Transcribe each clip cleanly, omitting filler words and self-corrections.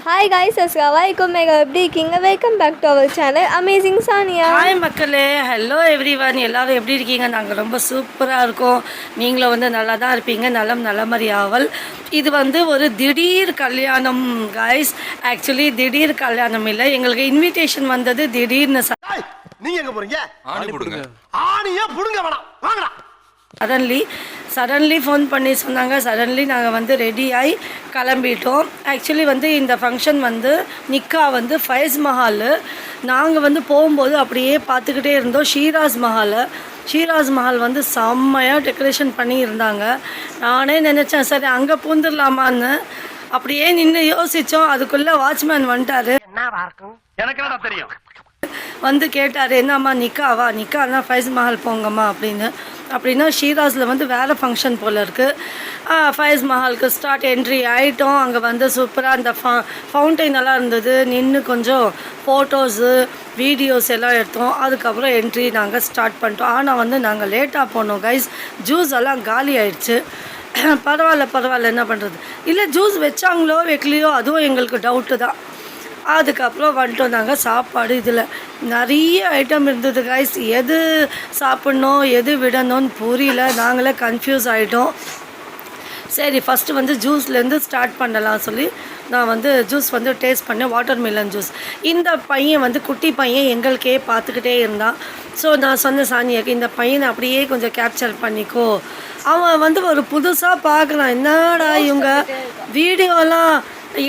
Hi guys, assalamualaikum. Mega எப்படி இருக்கீங்க? Welcome back to our channel amazing Sania. Hi மக்களே, hello everyone. எல்லாரும் எப்படி இருக்கீங்க? நாங்கள் ரொம்ப சூப்பராக இருக்கோம். நீங்களும் நல்லா தான் இருப்பீங்க. நல்லமறி ஆவல். இது ஒரு திடீர் கல்யாணம் கைஸ். ஆக்சுவலி திடீர் கல்யாணம் இல்லை, எங்களுக்கு இன்விடேஷன் வந்தது திடீர்னு. நீங்க எங்க போறீங்க? ஆணி புடுங்க. ஆணியே புடுங்க வேணாம், வாங்கடா. சடன்லி ஃபோன் பண்ணி சொன்னாங்க. சடன்லி நாங்கள் ரெடி ஆகி கிளம்பிட்டோம். ஆக்சுவலி இந்த ஃபங்க்ஷன் நிக்கா ஃபைஸ் மஹால். நாங்கள் போகும்போது அப்படியே பார்த்துக்கிட்டே இருந்தோம் ஷீராஸ் மஹால் செம்மையாக டெக்கரேஷன் பண்ணி இருந்தாங்க. நானே நினச்சேன் சரி அங்கே பூந்துடலாமான்னு. அப்படியே நின்று யோசித்தோம். அதுக்குள்ளே வாட்ச்மேன் வந்துட்டார். எனக்கு என்ன தெரியும் கேட்டார், என்னம்மா நிக்கானா ஃபைஸ் மஹால் போங்கம்மா அப்படின்னா ஷீராஸில் வேறு ஃபங்க்ஷன் போல் இருக்குது. ஃபைஸ் மஹாலுக்கு ஸ்டார்ட் என்ட்ரி ஆகிட்டோம். அங்கே சூப்பராக அந்த ஃபவுண்டைன் எல்லாம் இருந்தது. நின்று கொஞ்சம் ஃபோட்டோஸு வீடியோஸ் எல்லாம் எடுத்தோம். அதுக்கப்புறம் என்ட்ரி நாங்கள் ஸ்டார்ட் பண்ணிட்டோம். ஆனால் நாங்கள் லேட்டாக போனோம் கைஸ். ஜூஸ் எல்லாம் காலி ஆயிடுச்சு. பரவாயில்ல என்ன பண்ணுறது. இல்லை ஜூஸ் வச்சாங்களோ வைக்கலையோ அதுவும் எங்களுக்கு டவுட்டு தான். அதுக்கப்புறம் வந்துட்டோம். நாங்கள் சாப்பாடு இதில் நிறைய ஐட்டம் இருந்தது கைஸ். எது சாப்பிட்ணும் எது விடணும்னு புரியல. நாங்களே கன்ஃபியூஸ் ஆகிட்டோம். சரி ஃபஸ்ட்டு ஜூஸ்லேருந்து ஸ்டார்ட் பண்ணலாம் சொல்லி நான் ஜூஸ் டேஸ்ட் பண்ணேன். Water Milan juice. இந்த பையன் குட்டி பையன் எங்களுக்கே பார்த்துக்கிட்டே இருந்தான். ஸோ நான் சொன்ன சானியாக்கு இந்த பையனை அப்படியே கொஞ்சம் கேப்சர் பண்ணிக்கோ. அவன் ஒரு புதுசாக பார்க்குறான், என்னடா இவங்க வீடியோலாம்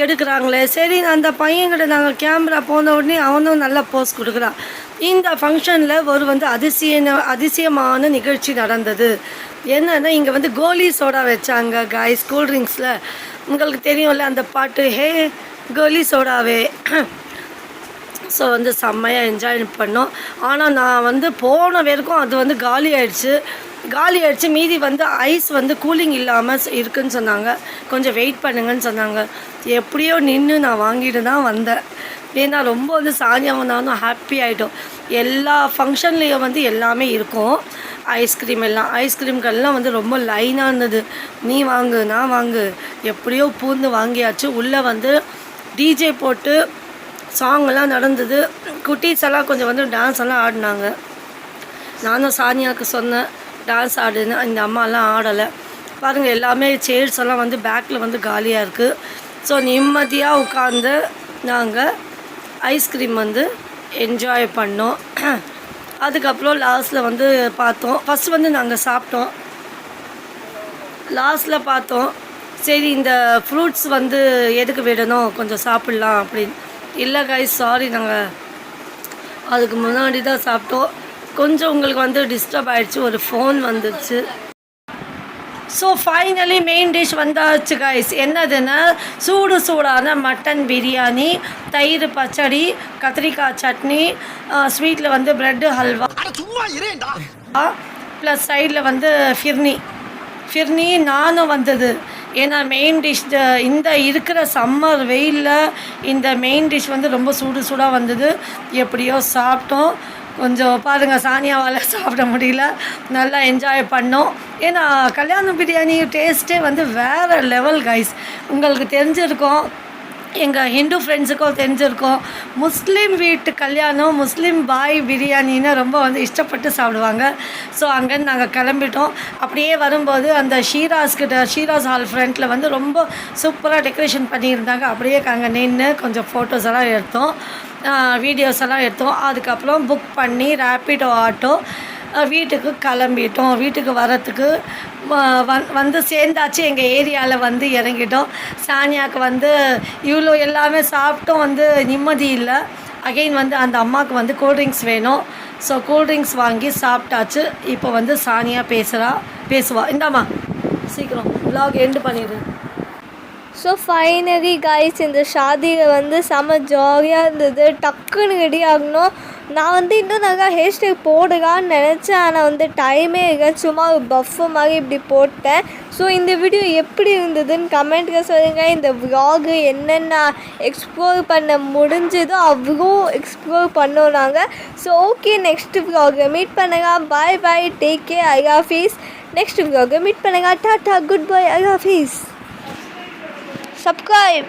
எடுக்கிறாங்களே. சரி அந்த பையன்கிட்ட நாங்கள் கேமரா போன உடனே அவனும் நல்லா போஸ் கொடுக்குறான். இந்த ஃபங்க்ஷனில் ஒரு அதிசயமான நிகழ்ச்சி நடந்தது. என்னென்னா இங்கே கோலி சோடா வச்சாங்க காய்ஸ். கூல்ட்ரிங்க்ஸில் உங்களுக்கு தெரியும்ல அந்த பாட்டு, ஹே கோலி சோடாவே. ஸோ செம்மையாக என்ஜாய் பண்ணோம். ஆனால் நான் போன வரைக்கும் அது காலி ஆயிடுச்சு. மீதி ஐஸ் கூலிங் இல்லாமல் இருக்குதுன்னு சொன்னாங்க. கொஞ்சம் வெயிட் பண்ணுங்கன்னு சொன்னாங்க. எப்படியோ நின்று நான் வாங்கிட்டு தான் வந்தேன். ஏன்னா ரொம்ப சானியாவும் நானும் ஹாப்பி ஆகிட்டோம். எல்லா ஃபங்க்ஷன்லேயும் எல்லாமே இருக்கும். ஐஸ்கிரீம்கள்லாம் ரொம்ப லைனாக இருந்தது. நீ வாங்கு நான் வாங்கு, எப்படியோ பூந்து வாங்கியாச்சு. உள்ளே டிஜே போட்டு சாங்கெல்லாம் நடந்தது. குட்டீஸ் எல்லாம் கொஞ்சம் டான்ஸ் எல்லாம் ஆடினாங்க. நானும் சானியாவுக்கு சொன்னேன் டான்ஸ் ஆடுன்னு. இந்த அம்மாலாம் ஆடலை. பாருங்கள் எல்லாமே சேர்ஸ் எல்லாம் பேக்கில் காலியாக இருக்குது. ஸோ நிம்மதியாக உட்காந்து நாங்கள் ஐஸ்கிரீம் என்ஜாய் பண்ணோம். அதுக்கப்புறம் லாஸ்ட்டில் பார்த்தோம். ஃபஸ்ட்டு நாங்கள் சாப்பிட்டோம். லாஸ்ட்டில் பார்த்தோம் சரி இந்த ஃப்ரூட்ஸ் எதுக்கு விடணும், கொஞ்சம் சாப்பிட்லாம் அப்படின்னு. இல்லை கைஸ் சாரி, நாங்கள் அதுக்கு முன்னாடி தான் சாப்பிட்டோம். கொஞ்சம் உங்களுக்கு டிஸ்டர்ப் ஆகிடுச்சு, ஒரு ஃபோன் வந்துடுச்சு. ஸோ ஃபைனலி மெயின் டிஷ் வந்தாச்சு கைஸ். என்னதுன்னா சூடான மட்டன் பிரியாணி, தயிர் பச்சடி, கத்திரிக்காய் சட்னி, ஸ்வீட்டில் ப்ரெட்டு ஹல்வா, ப்ளஸ் சைடில் ஃபிர்னி நானும் வந்தது. ஏன்னா மெயின் டிஷ் இந்த இருக்கிற சம்மர் வெயிலில் இந்த மெயின் டிஷ் ரொம்ப சூடாக வந்தது. எப்படியோ சாப்பிட்டோம். கொஞ்சம் பாருங்கள் சானியாவால் சாப்பிட முடியல. நல்லா என்ஜாய் பண்ணோம். ஏன்னா கல்யாண பிரியாணி டேஸ்ட்டே வேறு லெவல் கைஸ். உங்களுக்கு தெரிஞ்சிருக்கோம், எங்கள் ஹிந்து ஃப்ரெண்ட்ஸுக்கும் தெரிஞ்சிருக்கோம். முஸ்லீம் வீட்டு கல்யாணம், முஸ்லீம் பாய் பிரியாணின்னு ரொம்ப இஷ்டப்பட்டு சாப்பிடுவாங்க. ஸோ அங்கேருந்து நாங்கள் கிளம்பிட்டோம். அப்படியே வரும்போது அந்த ஷீராஸ் ஹால் ஃப்ரண்ட்டில் ரொம்ப சூப்பராக டெக்கரேஷன் பண்ணியிருந்தாங்க. அப்படியே அங்கே நின்று கொஞ்சம் ஃபோட்டோஸ் எல்லாம் எடுத்தோம், வீடியோஸ் எல்லாம் எடுத்தோம். அதுக்கப்புறம் புக் பண்ணி ரேப்பிடோ ஆட்டோ வீட்டுக்கு கிளம்பிட்டோம். வீட்டுக்கு வரத்துக்கு சேர்ந்தாச்சு. எங்கள் ஏரியாவில் இறங்கிட்டோம். சானியாவுக்கு இவ்வளோ எல்லாமே சாப்பிட்டோம், நிம்மதி இல்லை. அகெயின் அந்த அம்மாவுக்கு கூல்ட்ரிங்க்ஸ் வேணும். ஸோ கூல்ட்ரிங்க்ஸ் வாங்கி சாப்பிட்டாச்சு. இப்போ சானியா பேசுவா. இந்தாம்மா சீக்கிரம் vlog எண்டு பண்ணிடு. ஸோ ஃபைனலி கைஸ் இந்த ஷாதியில் செம்ம ஜாலியாக இருந்தது. டக்குன்னு ரெடி ஆகணும். நான் இன்னும் நாங்கள் ஹேர் ஸ்டைல் போடுறான்னு நினச்சேன். ஆனால் டைமே இல்லை. சும்மா ஒரு பஃப்பு மாதிரி இப்படி போட்டேன். ஸோ இந்த வீடியோ எப்படி இருந்ததுன்னு கமெண்ட்டில் சொல்லுங்கள். இந்த vlog என்னென்ன எக்ஸ்ப்ளோர் பண்ண முடிஞ்சதோ அவ்வளோ எக்ஸ்ப்ளோர் பண்ணோம் நாங்கள். ஸோ ஓகே, நெக்ஸ்ட் vlogல மீட் பண்ணுங்கள். பாய் பாய், டேக் கேர், ஐ ஹாஃபீஸ். நெக்ஸ்ட் vlogல மீட் பண்ணுங்கள். டாட்டா, குட் பை, ஐ ஹாஃபீஸ். Subscribe.